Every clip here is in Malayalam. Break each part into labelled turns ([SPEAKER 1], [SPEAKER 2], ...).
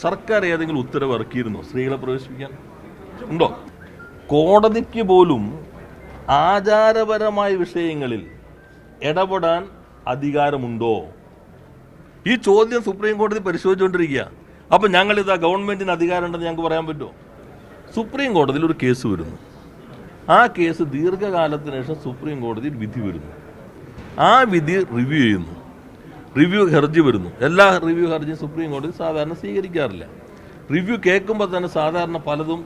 [SPEAKER 1] സർക്കാർ ഏതെങ്കിലും ഉത്തരവ് ഇറക്കിയിരുന്നോ സ്ത്രീകളെ പ്രവേശിപ്പിക്കാൻ? ഉണ്ടോ? കോടതിക്ക് പോലും ആചാരപരമായ വിഷയങ്ങളിൽ ഇടപെടാൻ അധികാരമുണ്ടോ? ഈ ചോദ്യം സുപ്രീം കോടതി പരിശോധിച്ചുകൊണ്ടിരിക്കുക. അപ്പം ഞങ്ങളിതാ ഗവൺമെന്റിന് അധികാരമുണ്ടെന്ന് ഞങ്ങൾക്ക് പറയാൻ പറ്റുമോ? സുപ്രീം കോടതിയിൽ ഒരു കേസ് വരുന്നു. ആ കേസ് ദീർഘകാലത്തിന് ശേഷം സുപ്രീം കോടതിയിൽ വിധി വരുന്നു. ആ വിധി റിവ്യൂ ചെയ്യുന്നു. റിവ്യൂ ഹർജി വരുന്നു. എല്ലാ റിവ്യൂ ഹർജിയും സുപ്രീം കോടതി സാധാരണ സ്വീകരിക്കാറില്ല. റിവ്യൂ കേൾക്കുമ്പോൾ തന്നെ സാധാരണ പലതും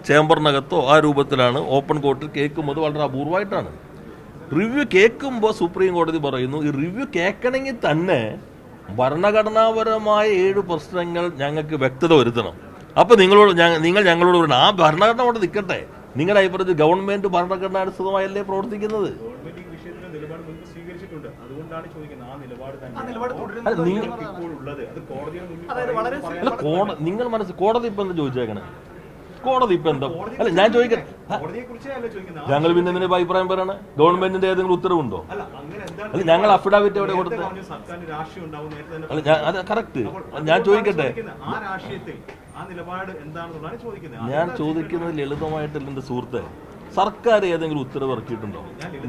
[SPEAKER 1] ചേംബറിനകത്തോ ആ രൂപത്തിലാണ് ഓപ്പൺ കോർട്ടിൽ കേൾക്കുമ്പോൾ വളരെ അപൂർവമായിട്ടാണ്. റിവ്യൂ കേൾക്കുമ്പോൾ സുപ്രീം കോടതി പറയുന്നു ഈ റിവ്യൂ കേൾക്കണമെങ്കിൽ തന്നെ ഭരണഘടനാപരമായ 7 പ്രശ്നങ്ങൾ ഞങ്ങൾക്ക് വ്യക്തത വരുത്തണം. അപ്പോൾ നിങ്ങൾ ഞങ്ങളോട് പറയണം ആ ഭരണഘടന കൊണ്ട് നിൽക്കട്ടെ. നിങ്ങളുടെ അഭിപ്രായത്തിൽ ഗവൺമെന്റ് ഭരണഘടനാനുസൃതമായല്ലേ പ്രവർത്തിക്കുന്നത്? നിങ്ങൾ കോടതി ഇപ്പൊ എന്താ ചോദിച്ചേക്കണേ? കോടതി ഇപ്പൊ എന്താ? അല്ല ഞാൻ ചോദിക്കട്ടെ, ഞങ്ങൾ പിന്നെ ഇതിന്റെ അഭിപ്രായം പറയണേ? ഗവൺമെന്റിന്റെ ഏതെങ്കിലും ഉത്തരവുണ്ടോ? അല്ല ഞങ്ങൾ അഫിഡാവിറ്റ് എവിടെ കൊടുത്ത്? അല്ല അത് കറക്റ്റ്. ഞാൻ ചോദിക്കട്ടെ, ഞാൻ ചോദിക്കുന്നത് ലളിതമായിട്ടല്ല എന്റെ സുഹൃത്തെ. സർക്കാർ ഏതെങ്കിലും ഉത്തരവ് ഇറക്കിയിട്ടുണ്ടോ?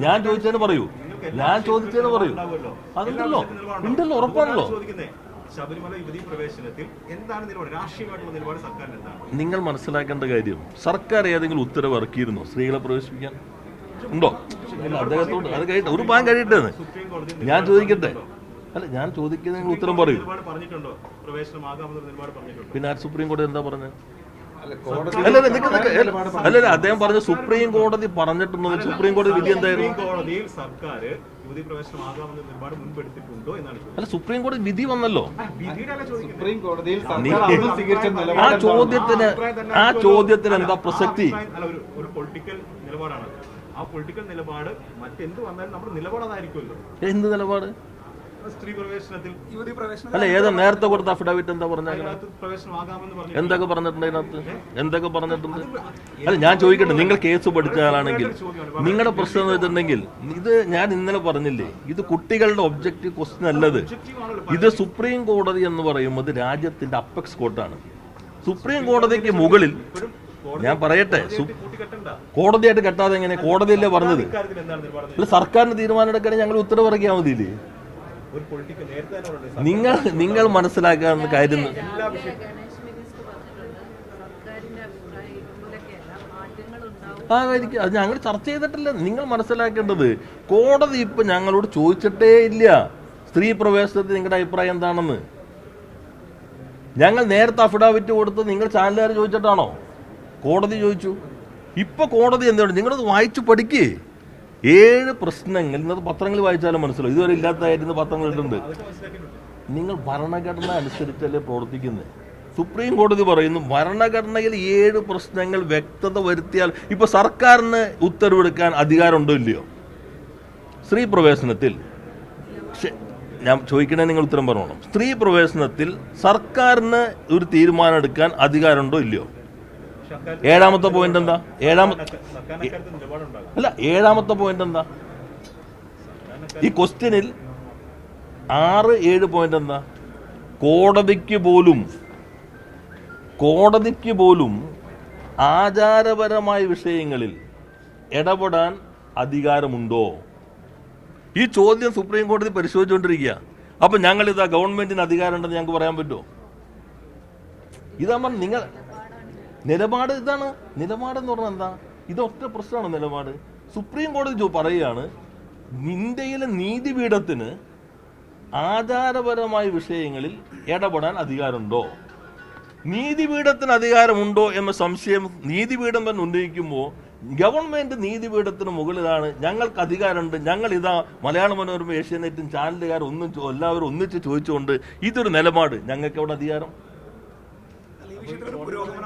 [SPEAKER 1] ഞാൻ ചോദിച്ചതിന് പറയൂ. ഞാൻ ചോദിച്ചതിന് പറയൂ. അതുണ്ടല്ലോ, ഉണ്ടല്ലോ, ഉറപ്പാണല്ലോ. ശബരിമല യുവതീ പ്രവേശനത്തിൽ എന്താണ് നിലപാട്? രാഷ്ട്രീയമായിട്ടുള്ള നിലപാട് സർക്കാരിന് എന്താണ്? നിങ്ങൾ മനസ്സിലാക്കേണ്ട കാര്യം, സർക്കാർ ഏതെങ്കിലും ഉത്തരവ് ഇറക്കിയിരുന്നോ സ്ത്രീകളെ പ്രവേശിപ്പിക്കാൻ? ഉണ്ടോ? അദ്ദേഹത്തോട് അത് കഴിയട്ടെ, ഒരു പാൻ കഴിയട്ടെ. ഞാൻ ചോദിക്കട്ടെ. അല്ല ഞാൻ ചോദിക്കുന്ന ഉത്തരം പറയൂ. പിന്നെ സുപ്രീം കോടതി എന്താ പറഞ്ഞത്? അല്ലല്ല അദ്ദേഹം പറഞ്ഞു സുപ്രീം കോടതി പറഞ്ഞിട്ടുണ്ടോ? സുപ്രീം കോടതി വിധി എന്തായിരുന്നു? അല്ല സുപ്രീം കോടതി വിധി വന്നല്ലോ. ആ ചോദ്യത്തിന് എന്താ പ്രസക്തി?
[SPEAKER 2] ഒരു പൊളിറ്റിക്കൽ നിലപാടാണ്. ആ പൊളിറ്റിക്കൽ നിലപാട് മറ്റെന്ത് വന്നാലും നമ്മുടെ നിലപാട് അതായിരിക്കുമല്ലോ.
[SPEAKER 1] എന്ത് നിലപാട്?
[SPEAKER 2] സ്ത്രീ പ്രവേശനത്തിൽ
[SPEAKER 1] അല്ല ഏതാ നേരത്തെ കൊടുത്ത അഫിഡാവിറ്റ് എന്താ പറഞ്ഞത്? എന്തൊക്കെ പറഞ്ഞിട്ടുണ്ട് അതിനകത്ത്? എന്തൊക്കെ പറഞ്ഞിട്ടുണ്ട്? അല്ല ഞാൻ ചോദിക്കട്ടെ, നിങ്ങൾ കേസ് പഠിച്ച ആളാണെങ്കിൽ നിങ്ങളുടെ പ്രശ്നം എന്ന് വെച്ചിട്ടുണ്ടെങ്കിൽ ഇത് ഞാൻ ഇന്നലെ പറഞ്ഞില്ലേ, ഇത് കുട്ടികളുടെ ഒബ്ജക്റ്റീവ് ക്വസ്റ്റ്യൻ അല്ലത്. ഇത് സുപ്രീം കോടതി എന്ന് പറയുന്നത് രാജ്യത്തിന്റെ അപ്പെക്സ് കോർട്ടാണ്. സുപ്രീം കോടതിക്ക് മുകളിൽ ഞാൻ പറയട്ടെ, കോടതിയായിട്ട് കെട്ടാതെ എങ്ങനെ? കോടതിയല്ലേ പറഞ്ഞത്. അല്ല സർക്കാരിന് തീരുമാനം എടുക്കണേ ഞങ്ങൾ ഉത്തരവ് ഇറക്കിയാൽ മതിയില്ലേ? നിങ്ങൾ മനസ്സിലാക്കാവുന്ന കാര്യം അത് ഞങ്ങൾ ചർച്ച ചെയ്തിട്ടില്ല. നിങ്ങൾ മനസ്സിലാക്കേണ്ടത് കോടതി ഇപ്പൊ ഞങ്ങളോട് ചോദിച്ചിട്ടേ ഇല്ല സ്ത്രീ പ്രവേശനത്തിൽ നിങ്ങളുടെ അഭിപ്രായം എന്താണെന്ന്. ഞങ്ങൾ നേരത്തെ അഫിഡാവിറ്റ് കൊടുത്ത് നിങ്ങൾ ചാനലുകാർ ചോദിച്ചിട്ടാണോ? കോടതി ചോദിച്ചു. ഇപ്പൊ കോടതി എന്താണ്? നിങ്ങളത് വായിച്ചു പഠിക്കേ. 7 പ്രശ്നങ്ങൾ ഇന്നത് പത്രങ്ങളിൽ വായിച്ചാലും മനസ്സിലാവും. ഇതുവരെ ഇല്ലാത്തതായിരുന്നു പത്രങ്ങളിട്ടുണ്ട്. നിങ്ങൾ ഭരണഘടന അനുസരിച്ചല്ലേ പ്രവർത്തിക്കുന്നത്. സുപ്രീം കോടതി പറയുന്നു ഭരണഘടനയിൽ 7 പ്രശ്നങ്ങൾ വ്യക്തത വരുത്തിയാൽ ഇപ്പൊ സർക്കാരിന് ഉത്തരവെടുക്കാൻ അധികാരമുണ്ടോ ഇല്ലയോ? സ്ത്രീ പ്രവേശനത്തിൽ ഞാൻ ചോദിക്കണേ, നിങ്ങൾ ഉത്തരം പറയണം. സ്ത്രീ പ്രവേശനത്തിൽ സർക്കാരിന് ഒരു തീരുമാനം എടുക്കാൻ അധികാരമുണ്ടോ ഇല്ലയോ? 7ാമത്തെ പോയിന്റ് എന്താ? ഏഴാമത്തെ പോയിന്റ് എന്താ? ഈ ക്വസ്റ്റ്യനിൽ 6, 7 പോയിന്റ് എന്താ? കോടതിക്ക് പോലും ആചാരപരമായ വിഷയങ്ങളിൽ ഇടപെടാൻ അധികാരമുണ്ടോ? ഈ ചോദ്യം സുപ്രീം കോടതി പരിശോധിച്ചുകൊണ്ടിരിക്കുക. അപ്പം ഞങ്ങളിതാ ഗവൺമെന്റിന് അധികാരമുണ്ടെന്ന് ഞങ്ങൾക്ക് പറയാൻ പറ്റുമോ? ഇതാ നിങ്ങൾ നിലപാട് ഇതാണ്. നിലപാടെന്ന് പറഞ്ഞാൽ എന്താ? ഇതൊറ്റ പ്രശ്നമാണ് നിലപാട്. സുപ്രീം കോടതി പറയുകയാണ് ഇന്ത്യയിലെ നീതിപീഠത്തിന് ആചാരപരമായ വിഷയങ്ങളിൽ ഇടപെടാൻ അധികാരമുണ്ടോ? നീതിപീഠത്തിന് അധികാരമുണ്ടോ എന്ന സംശയം നീതിപീഠം എന്ന് ഉന്നയിക്കുമ്പോൾ ഗവൺമെന്റ് നീതിപീഠത്തിന് മുകളിലാണ്, ഞങ്ങൾക്ക് അധികാരമുണ്ട്, ഞങ്ങൾ ഇതാ മലയാള മനോരമ ഏഷ്യാനെറ്റും ചാനലുകാർ എല്ലാവരും ഒന്നിച്ച് ചോദിച്ചുകൊണ്ട് ഇതൊരു നിലപാട്. ഞങ്ങൾക്ക് അവിടെ അധികാരം